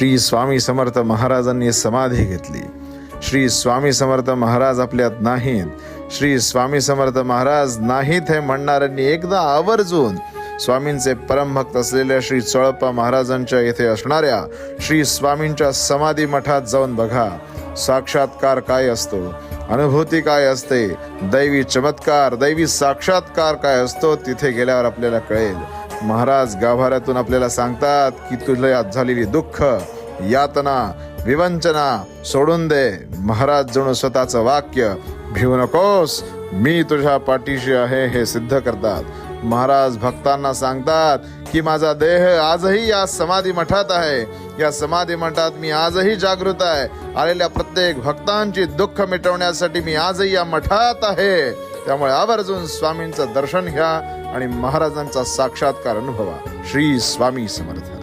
श्री स्वामी समर्थ महाराजांनी समाधी घेतली. श्री स्वामी समर्थ महाराज आपल्यात नाहीत, श्री स्वामी समर्थ महाराज नाहीत हे म्हणणाऱ्यांनी एकदा आवर्जून स्वामींचे परमभक्त असलेल्या श्री चोळप्पा महाराजांच्या येथे असणाऱ्या श्री स्वामींच्या समाधी मठात जाऊन बघा. साक्षात्कार काय असतो, अनुभूती काय असते, दैवी चमत्कार, दैवी साक्षात्कार काय असतो, तिथे गेल्यावर आपल्याला कळेल. महाराज गाभाऱ्यातून आपल्याला सांगतात की तुझ्या झालेली दुःख, यातना, विवंचना सोडून दे. महाराज जणू स्वतःचं वाक्य, भिवू नकोस, मी तुझ्या पाठीशी आहे, हे सिद्ध करतात. महाराज भक्तांना सांगतात की माझा देह आजही या समाधी मठात आहे, या समाधी मठात मी आजही जागृत आहे. आलेल्या प्रत्येक भक्तांची दुःख मिटवण्यासाठी मी आजही या मठात आहे. त्यामुळे आवर्जून स्वामींचं दर्शन घ्या आणि महाराजांचा साक्षात्कार अनुभवा. श्री स्वामी समर्थ.